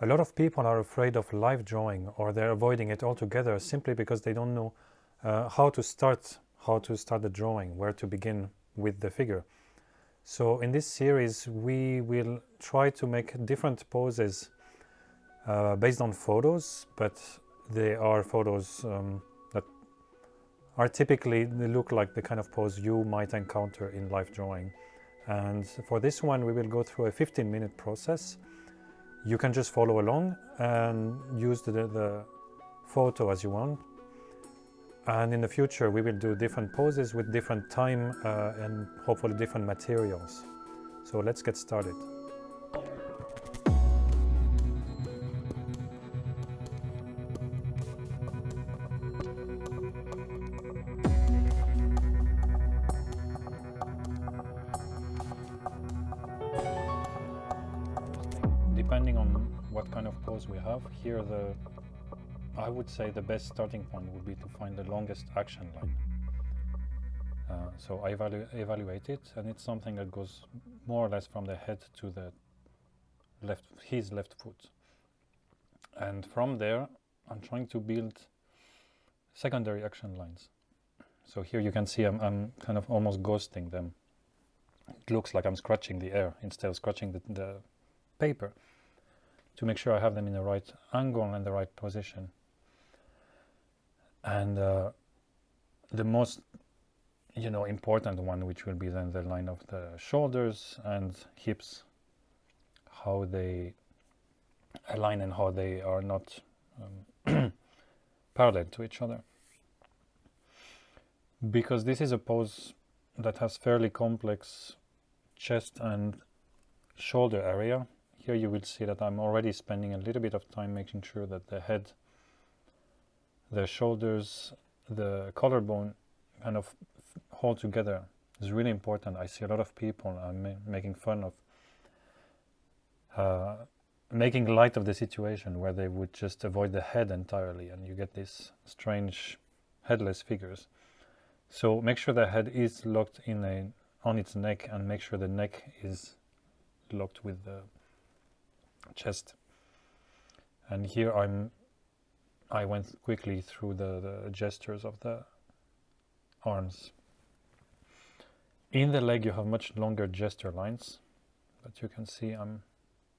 A lot of people are afraid of live drawing, or they're avoiding it altogether simply because they don't know how to start the drawing, where to begin with the figure. So in this series we will try to make different poses based on photos, but they are photos that are typically, they look like the kind of pose you might encounter in live drawing. And for this one we will go through a 15-minute process. You can just follow along and use the photo as you want. And in the future we will do different poses with different time and hopefully different materials. So let's get started. Depending on what kind of pose we have, here I would say the best starting point would be to find the longest action line. So I evaluate it, and it's something that goes more or less from the head to the his left foot. And from there I'm trying to build secondary action lines. So here you can see I'm kind of almost ghosting them. It looks like I'm scratching the air instead of scratching the paper, to make sure I have them in the right angle and the right position. And the most important one, which will be then the line of the shoulders and hips, how they align and how they are not parallel to each other. Because this is a pose that has fairly complex chest and shoulder area. Here you will see that I'm already spending a little bit of time making sure that the head, the shoulders, the collarbone kind of hold together. It's really important. I see a lot of people making fun of, making light of the situation where they would just avoid the head entirely, and you get these strange headless figures. So make sure the head is locked on its neck, and make sure the neck is locked with the chest. And here I went quickly through the gestures of the arms. In the leg you have much longer gesture lines, but you can see I'm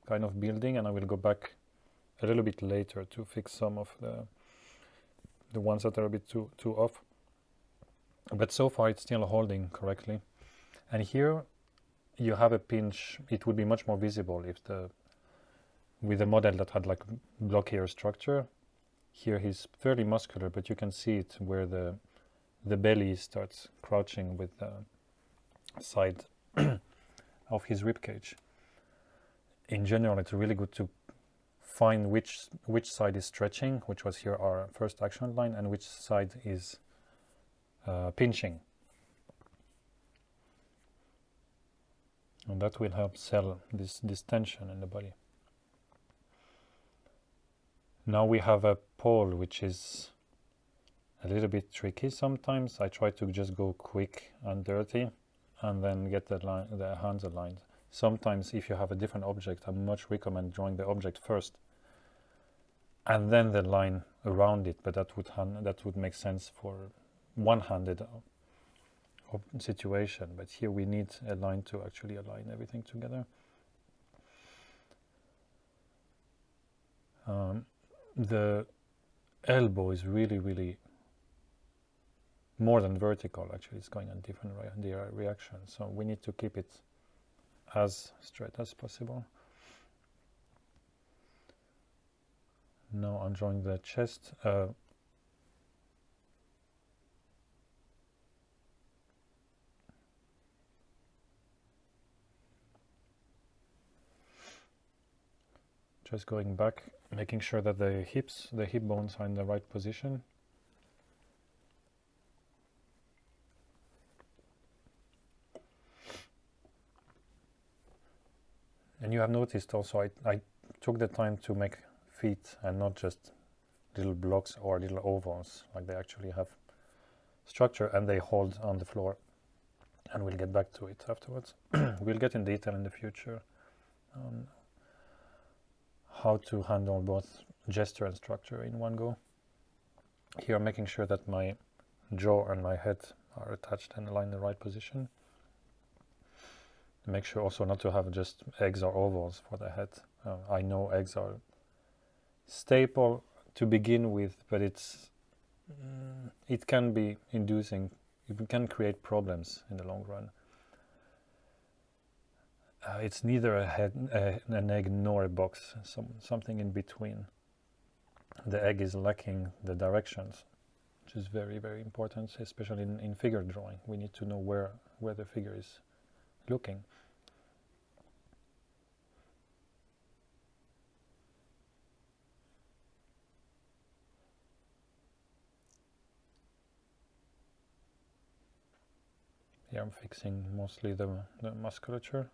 kind of building, and I will go back a little bit later to fix some of the ones that are a bit too off. But so far it's still holding correctly. And here you have a pinch. It would be much more visible if with a model that had like blockier structure. Here he's fairly muscular, but you can see it where the belly starts crouching with the side of his rib cage. In general, it's really good to find which side is stretching, which was here our first action line, and which side is pinching. And that will help sell this tension in the body. Now we have a pole, which is a little bit tricky sometimes. I try to just go quick and dirty and then get the hands aligned. Sometimes if you have a different object, I much recommend drawing the object first and then the line around it, but that would make sense for one-handed situation. But here we need a line to actually align everything together. The elbow is really more than vertical. Actually, it's going in different reactions, so we need to keep it as straight as possible. Now I'm drawing the chest. Just going back, making sure that the hip bones are in the right position. And you have noticed also I took the time to make feet and not just little blocks or little ovals, like they actually have structure and they hold on the floor. And we'll get back to it afterwards. We'll get in detail in the future on how to handle both gesture and structure in one go. Here I'm making sure that my jaw and my head are attached and aligned in the right position. Make sure also not to have just eggs or ovals for the head. I know eggs are staple to begin with, but it can be inducing, it can create problems in the long run. It's neither an egg nor a box, something in between. The egg is lacking the directions, which is very, very important, especially in figure drawing. We need to know where the figure is looking. Here I'm fixing mostly the musculature,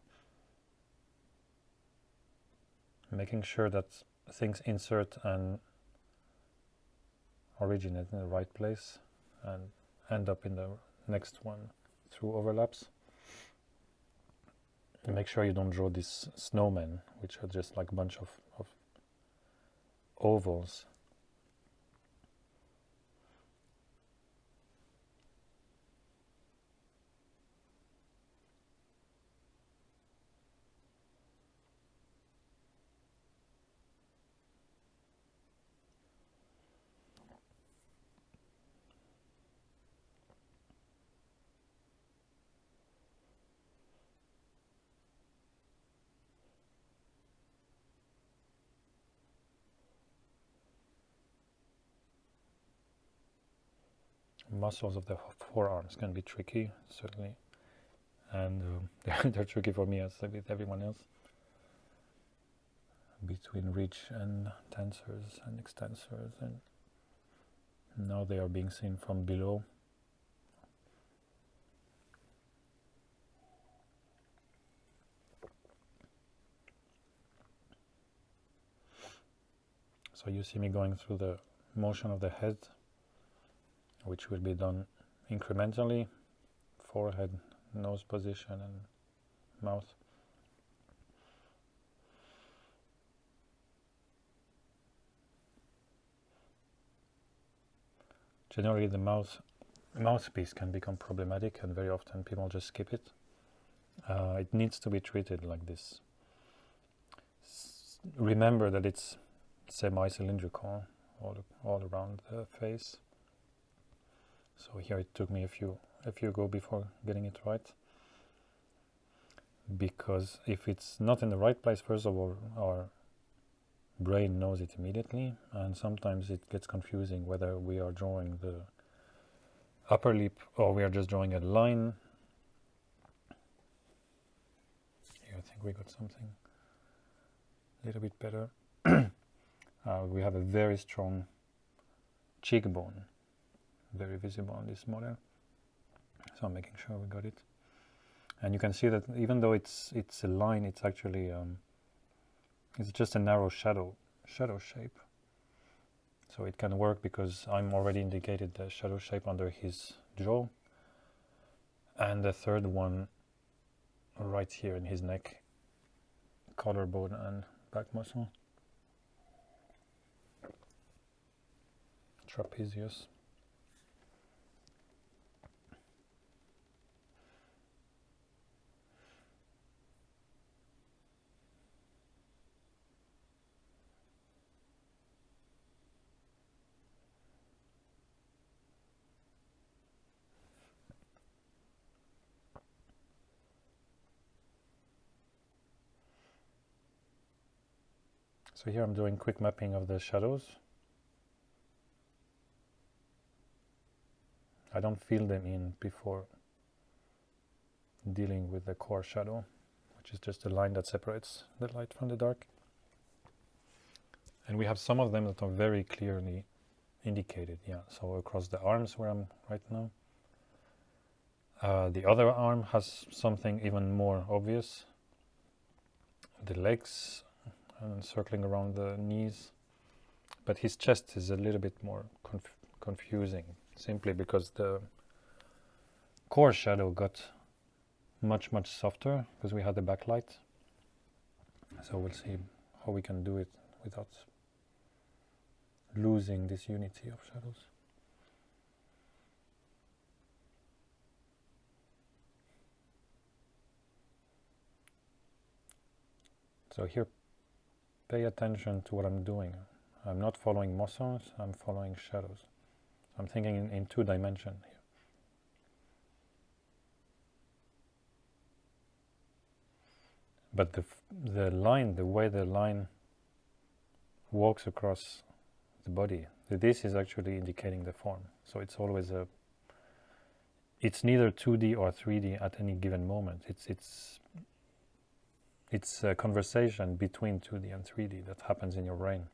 making sure that things insert and originate in the right place and end up in the next one through overlaps. And make sure you don't draw these snowmen, which are just like a bunch of ovals. Muscles of the forearms can be tricky, certainly, and they're tricky for me as with everyone else. Between reach and tensors and extensors, and now they are being seen from below. So you see me going through the motion of the head, which will be done incrementally, forehead, nose position and mouth. Generally the mouthpiece can become problematic, and very often people just skip it. It needs to be treated like this. Remember that it's semi-cylindrical all around the face. So here it took me a few go before getting it right, because if it's not in the right place, first of all, our brain knows it immediately, and sometimes it gets confusing whether we are drawing the upper lip or we are just drawing a line. Here I think we got something a little bit better. We have a very strong cheekbone, very visible on this model, so I'm making sure we got it. And you can see that even though it's a line, it's actually it's just a narrow shadow shape. So it can work because I'm already indicated the shadow shape under his jaw, and the third one right here in his neck, collarbone and back muscle, trapezius. So here I'm doing quick mapping of the shadows. I don't fill them in before dealing with the core shadow, which is just a line that separates the light from the dark. And we have some of them that are very clearly indicated, so across the arms where I'm right now. The other arm has something even more obvious. The legs, and circling around the knees, but his chest is a little bit more confusing, simply because the core shadow got much softer because we had the backlight. So we'll see how we can do it without losing this unity of shadows. So here, pay attention to what I'm doing. I'm not following motions, I'm following shadows. I'm thinking in 2 dimensions here. But the line, the way the line walks across the body, this is actually indicating the form. So it's always it's neither 2D or 3D at any given moment. It's a conversation between 2D and 3D that happens in your brain,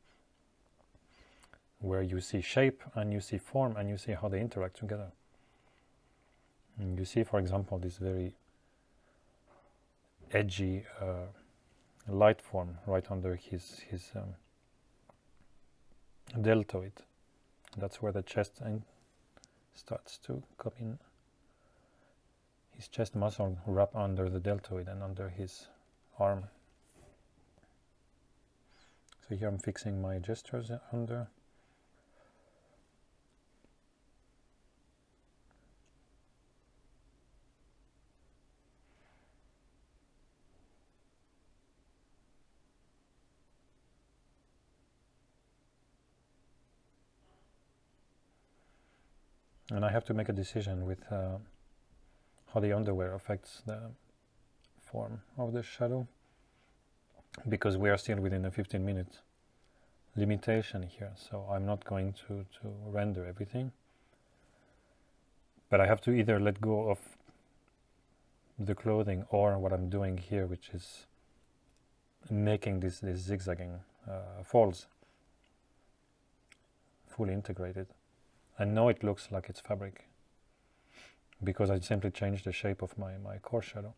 where you see shape and you see form and you see how they interact together. And you see, for example, this very edgy light form right under his deltoid. That's where the chest starts to come in. His chest muscle wrap under the deltoid and under his arm. So here I'm fixing my gestures under. And I have to make a decision with how the underwear affects the form of the shadow, because we are still within a 15-minute limitation here, so I'm not going to render everything, but I have to either let go of the clothing or what I'm doing here, which is making this zigzagging folds fully integrated. And now it looks like it's fabric, because I simply changed the shape of my core shadow.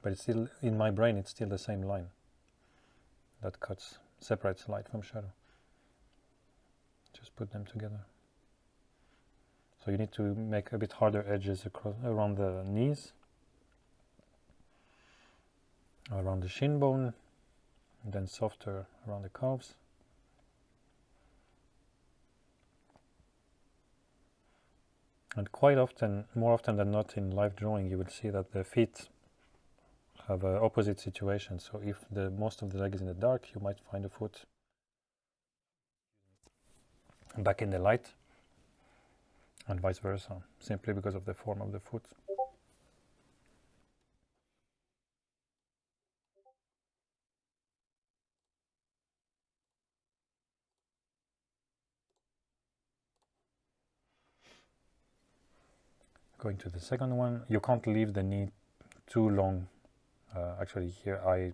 But it's still, in my brain, it's still the same line that separates light from shadow. Just put them together. So you need to make a bit harder edges around the knees, around the shin bone, and then softer around the calves. And quite often, more often than not in live drawing, you will see that the feet have an opposite situation. So if most of the leg is in the dark, you might find a foot back in the light, and vice versa, simply because of the form of the foot. Going to the second one, you can't leave the knee too long. Actually, here I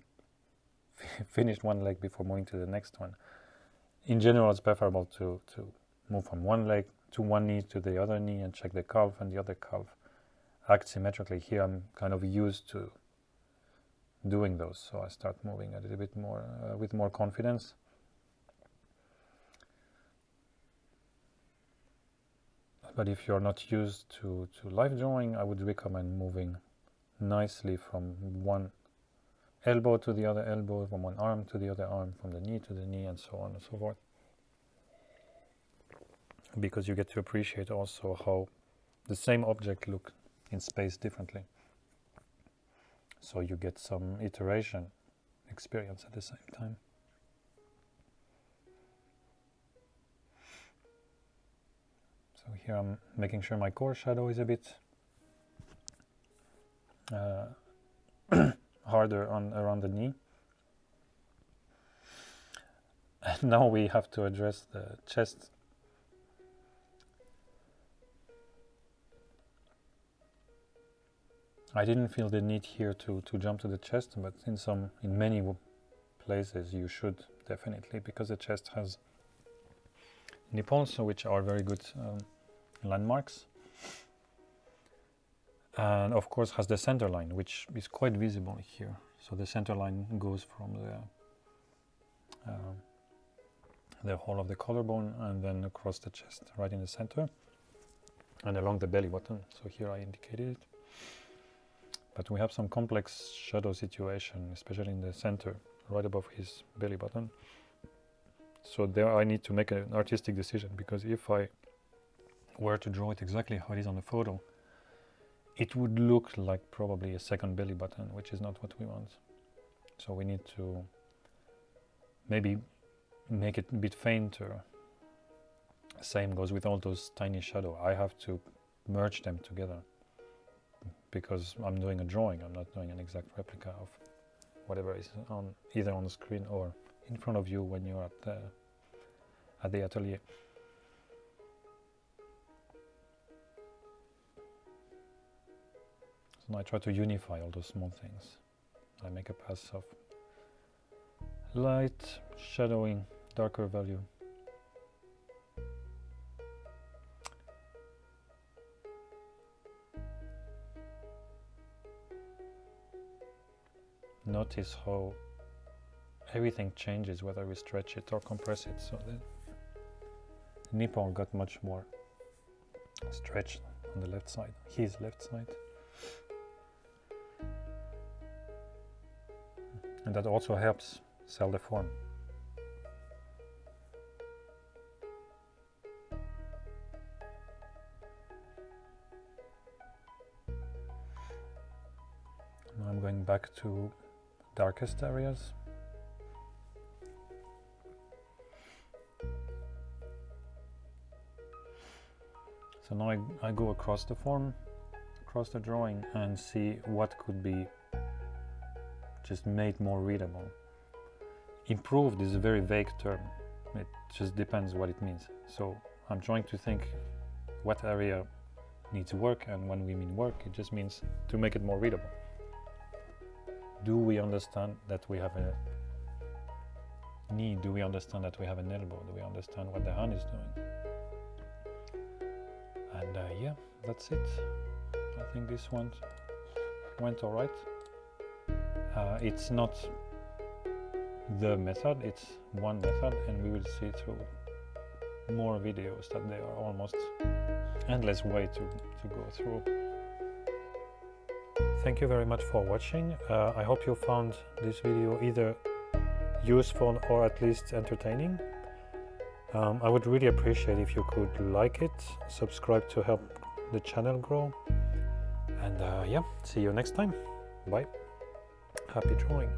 finished one leg before moving to the next one. In general, it's preferable to move from one leg to one knee to the other knee and check the calf, and the other calf act symmetrically. Here I'm kind of used to doing those, so I start moving a little bit more with more confidence. But if you're not used to live drawing, I would recommend moving nicely from one elbow to the other elbow, from one arm to the other arm, from the knee to the knee, and so on and so forth. Because you get to appreciate also how the same object look in space differently. So you get some iteration experience at the same time. So here I'm making sure my core shadow is a bit harder around the knee. And now we have to address the chest. I didn't feel the need here to jump to the chest, but in many places you should definitely, because the chest has nipples, which are very good landmarks, and of course has the center line, which is quite visible here. So the center line goes from the whole of the collarbone and then across the chest, right in the center, and along the belly button. So here I indicated it. But we have some complex shadow situation, especially in the center, right above his belly button. So there I need to make an artistic decision, because if I were to draw it exactly how it is on the photo, it would look like probably a second belly button, which is not what we want. So we need to maybe make it a bit fainter. Same goes with all those tiny shadows. I have to merge them together, because I'm doing a drawing, I'm not doing an exact replica of whatever is on either on the screen or in front of you when you're at the atelier. So now I try to unify all those small things. I make a pass of light, shadowing, darker value. Notice how everything changes whether we stretch it or compress it. So the nipple got much more stretched on the left side, his left side. And that also helps sell the form. Now I'm going back to darkest areas. So now I go across the form, across the drawing, and see what could be just made more readable. Improved is a very vague term. It just depends what it means. So I'm trying to think what area needs work, and when we mean work, it just means to make it more readable. Do we understand that we have a knee? Do we understand that we have an elbow? Do we understand what the hand is doing? And yeah, that's it. I think this one went all right. It's not the method, it's one method, and we will see through more videos that there are almost endless way to go through. Thank you very much for watching. I hope you found this video either useful or at least entertaining. I would really appreciate if you could like it, subscribe to help the channel grow, and yeah, see you next time. Bye. Happy drawing.